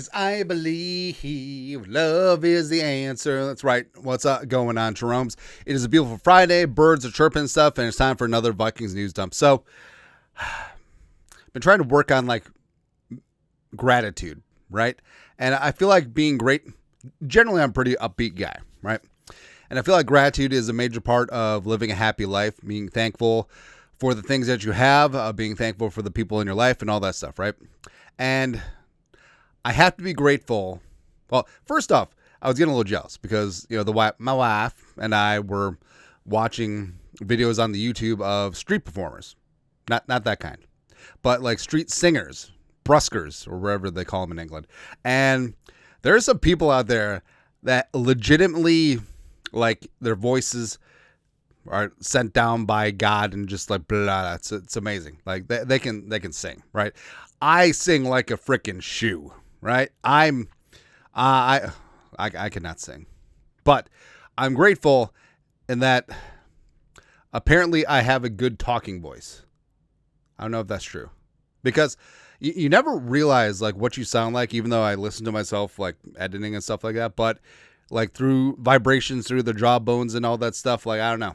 'cause I believe love is the answer. That's right. What's going on, Jerome's? It is a beautiful Friday. Birds are chirping and stuff, and it's time for another Vikings news dump. So, I've been trying to work on like gratitude, right? And I feel like being great. Generally, I'm a pretty upbeat guy, right? And I feel like gratitude is a major part of living a happy life, being thankful for the things that you have, being thankful for the people in your life and all that stuff, right? And I have to be grateful. Well, first off, I was getting a little jealous because, my wife and I were watching videos on the YouTube of street performers. Not that kind, but like street singers, buskers, or wherever they call them in England. And there are some people out there that legitimately, like, their voices are sent down by God and just like blah. It's amazing. Like they can sing, right? I sing like a freaking shoe, right? I cannot sing, but I'm grateful in that apparently I have a good talking voice. I don't know if that's true, because you never realize like what you sound like, even though I listen to myself like editing and stuff like that. But like through vibrations, through the jawbones and all that stuff, like I don't know.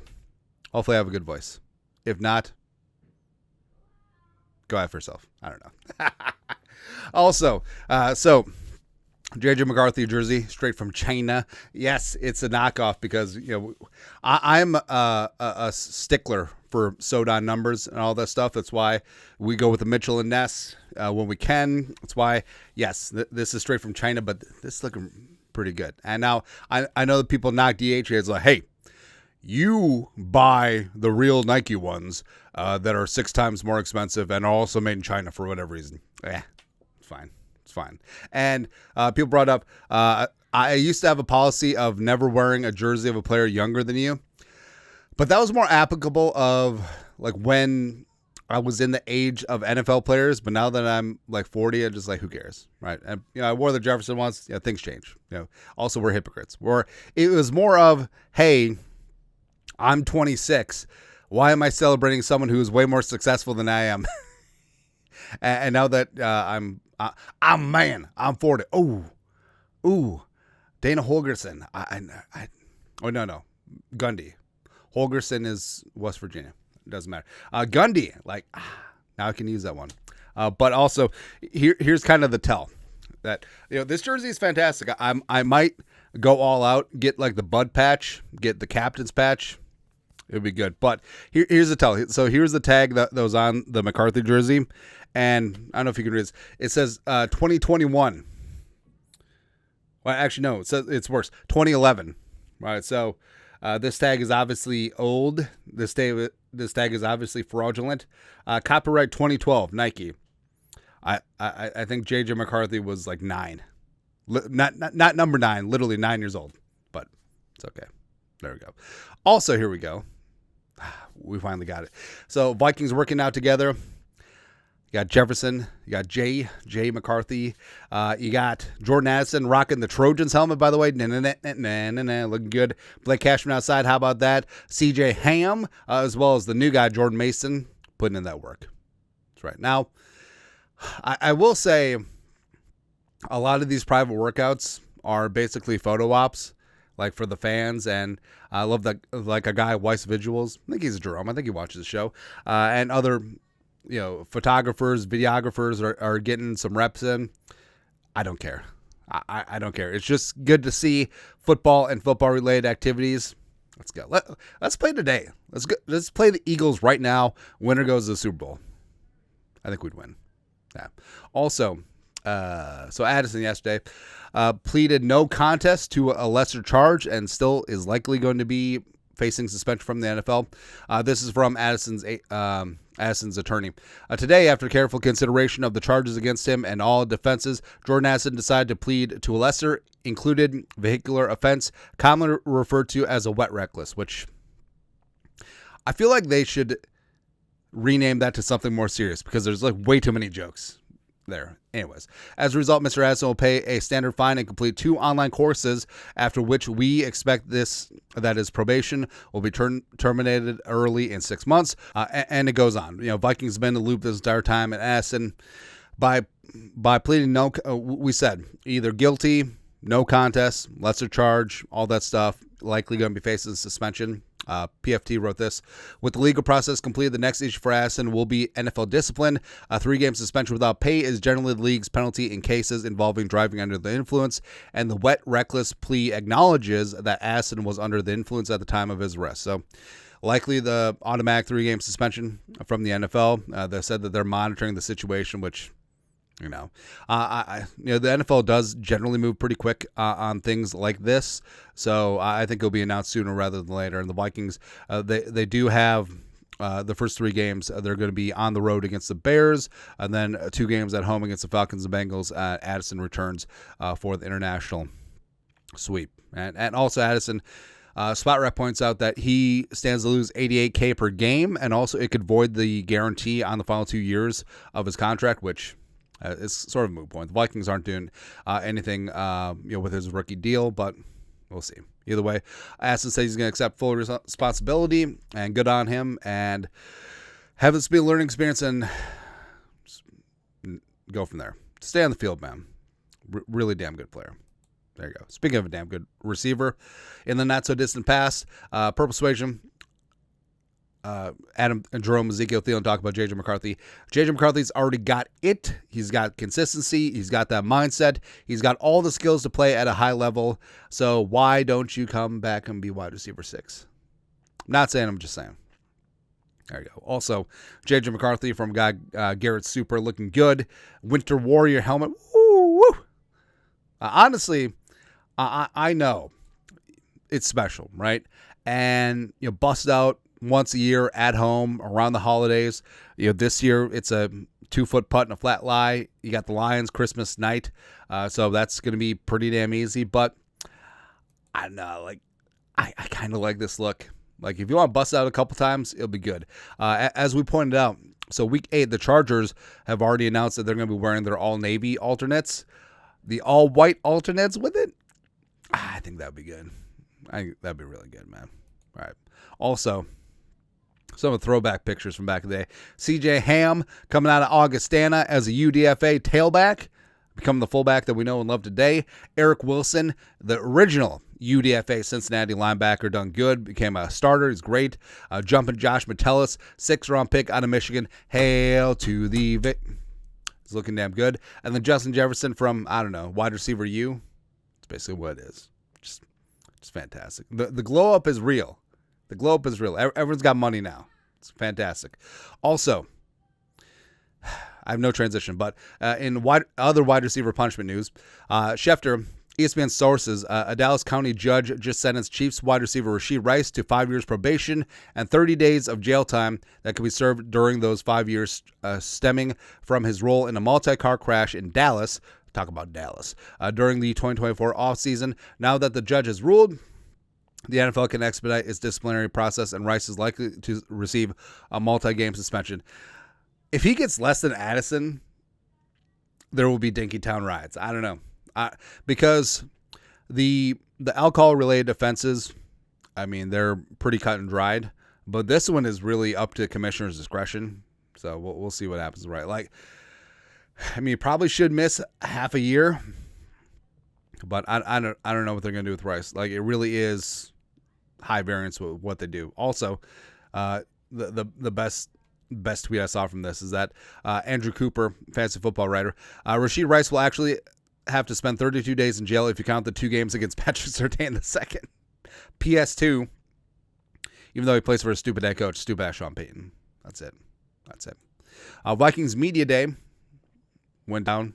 Hopefully I have a good voice. If not, go after yourself. I don't know. Also, so JJ McCarthy jersey straight from China. Yes, it's a knockoff because I'm a stickler for Sodan numbers and all that stuff. That's why we go with the Mitchell and Ness when we can. That's why, yes, this is straight from China, but this is looking pretty good. And now I know that people knock DH. It's like, hey, you buy the real Nike ones that are 6 times more expensive and are also made in China for whatever reason. It's fine. It's fine. And people brought up, I used to have a policy of never wearing a jersey of a player younger than you. But that was more applicable of like when I was in the age of NFL players. But now that I'm like 40, I'm just like, who cares, right? And I wore the Jefferson once. Things change. Also we're hypocrites. Or it was more of, hey, I'm 26. Why am I celebrating someone who is way more successful than I am? And now that I'm 40. Ooh, Dana Holgerson. No, Gundy. Holgerson is West Virginia. It doesn't matter. Gundy, now I can use that one. But also, here's kind of the tell that this jersey is fantastic. I might go all out, get like the Bud patch, get the captain's patch. It would be good. But here's the tell. So here's the tag that was on the McCarthy jersey. And I don't know if you can read this. It says 2021. Well, actually, no. It says it's worse. 2011. Right. So this tag is obviously old. This tag is obviously fraudulent. Copyright 2012, Nike. I think JJ McCarthy was like 9. Not number 9, literally 9 years old. But it's okay. There we go. Also, here we go. We finally got it. So Vikings working out together. You got Jefferson. You got Jay McCarthy. You got Jordan Addison rocking the Trojans helmet, by the way. Looking good. Blake Cashman outside. How about that? CJ Ham, as well as the new guy, Jordan Mason, putting in that work. That's right. Now, I will say a lot of these private workouts are basically photo ops, like for the fans. And I love that, like a guy, Weiss Visuals. I think he's a Jerome. I think he watches the show. And other photographers, videographers are getting some reps in. I don't care. I don't care. It's just good to see football and football-related activities. Let's go. Let's play today. Let's play the Eagles right now. Winner goes to the Super Bowl. I think we'd win. Yeah. Also, so Addison yesterday pleaded no contest to a lesser charge and still is likely going to be facing suspension from the NFL. This is from Addison's attorney. Today, after careful consideration of the charges against him and all defenses, Jordan Addison decided to plead to a lesser included vehicular offense, commonly referred to as a wet reckless, which I feel like they should rename that to something more serious because there's like way too many jokes there. Anyways, as a result, Mr. Addison will pay a standard fine and complete 2 online courses, after which we expect that his probation will be terminated early in 6 months. And it goes on. Vikings have been in the loop this entire time, and Addison, by by pleading no, we said either guilty, no contest, lesser charge, all that stuff. Likely going to be facing suspension. PFT wrote this. With the legal process completed, the next issue for Addison will be NFL discipline. A 3-game suspension without pay is generally the league's penalty in cases involving driving under the influence, and the wet, reckless plea acknowledges that Addison was under the influence at the time of his arrest. So likely the automatic 3-game suspension from the NFL. They said that they're monitoring the situation, which, the NFL does generally move pretty quick on things like this, so I think it'll be announced sooner rather than later. And the Vikings, they do have the first 3 games. They're going to be on the road against the Bears, and then 2 games at home against the Falcons and Bengals. Addison returns for the international sweep, and also Addison. Spot Rep points out that he stands to lose $88K per game, and also it could void the guarantee on the final 2 years of his contract, which is sort of a moot point. The Vikings aren't doing anything with his rookie deal, but we'll see. Either way, Addison says he's going to accept full responsibility, and good on him, and have this be a learning experience and go from there. Stay on the field, man. Really damn good player. There you go. Speaking of a damn good receiver, in the not-so-distant past, Purple Suasion, Adam and Jerome, Ezekiel Thielen talk about J.J. McCarthy. J.J. McCarthy's already got it. He's got consistency. He's got that mindset. He's got all the skills to play at a high level. So why don't you come back and be wide receiver 6? I'm not saying, I'm just saying. There you go. Also, J.J. McCarthy from Garrett Super looking good. Winter Warrior helmet. Woo, woo. Honestly, I know it's special, right? And bust out once a year at home around the holidays. This year it's a 2-foot putt and a flat lie. You got the Lions Christmas night, so that's going to be pretty damn easy. But I don't know, I kind of like this look. Like if you want to bust out a couple times, it'll be good. As we pointed out, so week 8, the Chargers have already announced that they're going to be wearing their all navy alternates, the all white alternates with it. I think that'd be good. I think that'd be really good, man. All right. Also, some of the throwback pictures from back in the day. C.J. Ham coming out of Augustana as a UDFA tailback, becoming the fullback that we know and love today. Eric Wilson, the original UDFA Cincinnati linebacker, done good, became a starter. He's great. Jumping Josh Metellus, 6th-round pick out of Michigan. Hail to the He's looking damn good. And then Justin Jefferson from, wide receiver U. It's basically what it is. Just fantastic. The glow up is real. The glow up is real. Everyone's got money now. It's fantastic. Also, I have no transition, but in other wide receiver punishment news, Schefter, ESPN sources, a Dallas County judge just sentenced Chiefs wide receiver Rashee Rice to 5 years probation and 30 days of jail time that could be served during those 5 years stemming from his role in a multi-car crash in Dallas. Talk about Dallas. During the 2024 offseason. Now that the judge has ruled, the NFL can expedite its disciplinary process, and Rice is likely to receive a multi-game suspension. If he gets less than Addison, there will be Dinkytown riots. I don't know. Because the alcohol-related offenses, they're pretty cut and dried. But this one is really up to commissioner's discretion. So we'll see what happens, right? Probably should miss half a year. But I don't know what they're going to do with Rice. It really is high variance with what they do. Also, the best tweet I saw from this is that Andrew Cooper, fantasy football writer, Rashee Rice will actually have to spend 32 days in jail if you count the 2 games against Patrick Surtain II. PS2, even though he plays for a stupid head coach, stupid ass Sean Payton. That's it. Vikings Media Day went down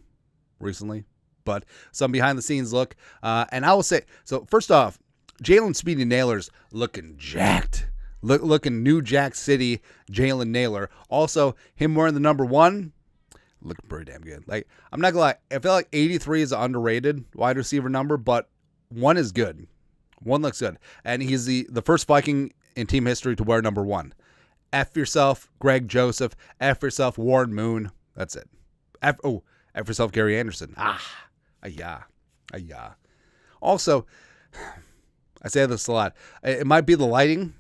recently, but some behind-the-scenes look. And I will say, so first off, Jalen Speedy Nailor's looking jacked. Looking new Jack City Jalen Nailor. Also, him wearing the number 1, looking pretty damn good. I'm not going to lie, I feel like 83 is an underrated wide receiver number, but 1 is good. 1 looks good. And he's the first Viking in team history to wear number 1. F yourself, Greg Joseph. F yourself, Warren Moon. That's it. F yourself, Gary Anderson. Yeah. Also, I say this a lot. It might be the lighting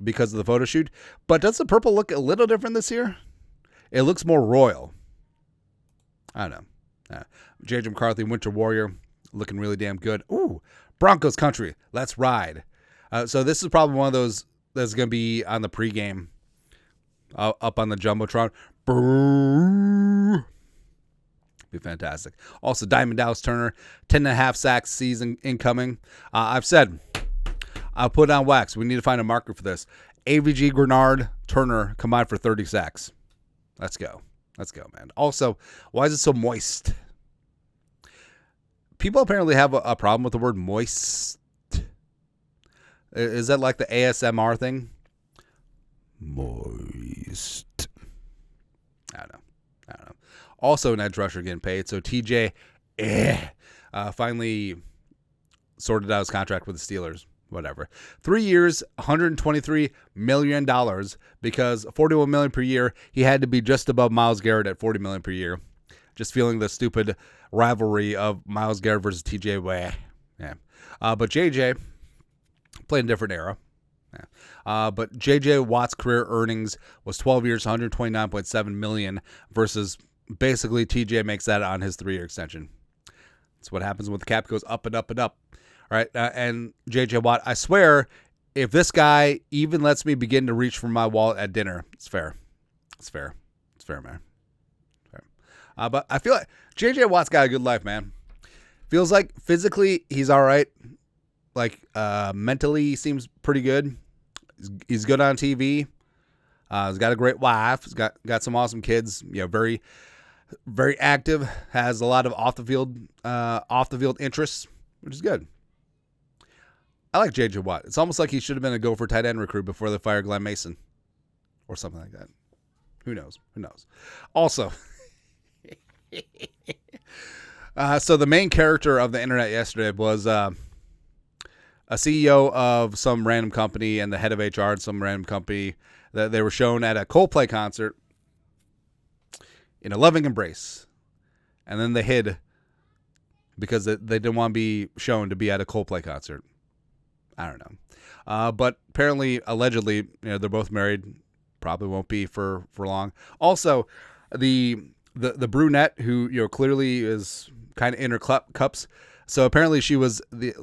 because of the photo shoot, but does the purple look a little different this year? It looks more royal. I don't know. JJ McCarthy, Winter Warrior, looking really damn good. Ooh, Broncos country. Let's ride. So this is probably one of those that's going to be on the pregame up on the Jumbotron. Brrr. Be fantastic. Also, Diamond Dallas Turner, 10.5 sacks season incoming. I've said, I'll put it on wax. We need to find a marker for this. AVG, Grenard, Turner combined for 30 sacks. Let's go. Let's go, man. Also, why is it so moist? People apparently have a problem with the word moist. Is that like the ASMR thing? Moist. I don't know. Also, an edge rusher getting paid. So TJ finally sorted out his contract with the Steelers. Whatever. 3 years, $123 million, because $41 million per year. He had to be just above Myles Garrett at $40 million per year. Just feeling the stupid rivalry of Myles Garrett versus TJ. Yeah. But JJ played in a different era. Yeah. But JJ Watt's career earnings was 12 years, $129.7 million, versus basically TJ makes that on his 3-year extension. That's what happens when the cap goes up and up and up. All right, and JJ Watt, I swear, if this guy even lets me begin to reach for my wallet at dinner, it's fair. It's fair, man. Fair. But I feel like JJ Watt's got a good life, man. Feels like physically he's all right. Like mentally, he seems pretty good. He's good on TV. He's got a great wife. He's got some awesome kids. You know, very, very active. Has a lot of off the field interests, which is good. I like J.J. Watt. It's almost like he should have been a Gopher tight end recruit before they fired Glenn Mason or something like that. Who knows? Also, so the main character of the internet yesterday was a CEO of some random company and the head of HR at some random company that they were shown at a Coldplay concert in a loving embrace. And then they hid because they didn't want to be shown to be at a Coldplay concert. I don't know. But apparently, allegedly, they're both married. Probably won't be for long. Also, the brunette who clearly is kind of in her cups. So apparently she was the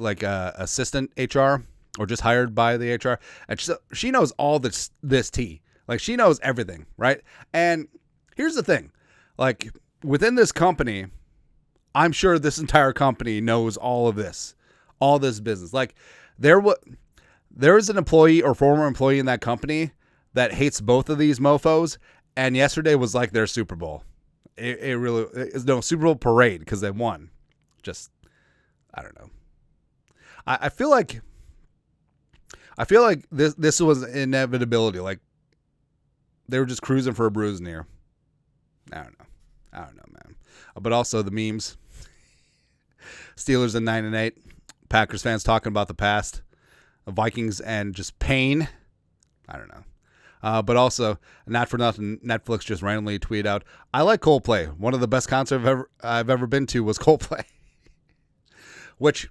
assistant HR or just hired by the HR, and she knows all this tea. Like, she knows everything, right? And here's the thing, like, within this company, I'm sure this entire company knows all of this business. Like, there is an employee or former employee in that company that hates both of these mofos, and yesterday was like their Super Bowl. It really is no Super Bowl parade because they won. Just, I don't know. I feel like this was inevitability. Like, they were just cruising for a bruise near. I don't know, man. But also the memes. Steelers at 9-8. Packers fans talking about the past. The Vikings and just pain. I don't know. But also, not for nothing, Netflix just randomly tweeted out, "I like Coldplay. One of the best concerts I've ever been to was Coldplay." Which,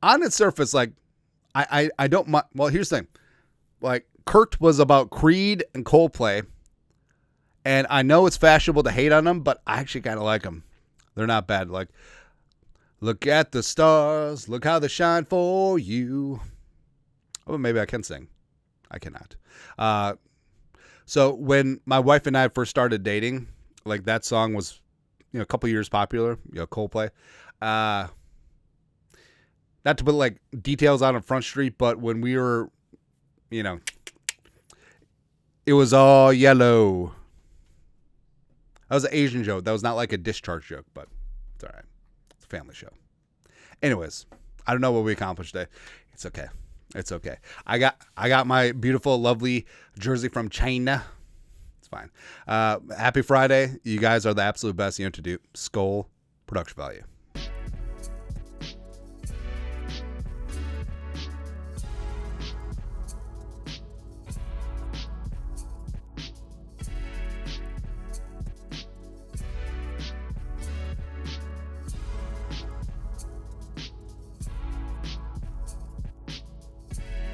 on its surface, like, I don't mind. Well, here's the thing. Like, Kurt was about Creed and Coldplay, and I know it's fashionable to hate on them, but I actually kind of like them. They're not bad. Like, look at the stars, look how they shine for you. Oh, maybe I can sing. I cannot. So when my wife and I first started dating, like, that song was, a couple years popular, Coldplay. Not to put like details out on Front Street, but when we were, it was all yellow. That was an Asian joke. That was not like a discharge joke, but it's all right. It's a family show. Anyways, I don't know what we accomplished today. It's okay. I got my beautiful, lovely jersey from China. It's fine. Happy Friday. You guys are the absolute best. To do Skull Production Value.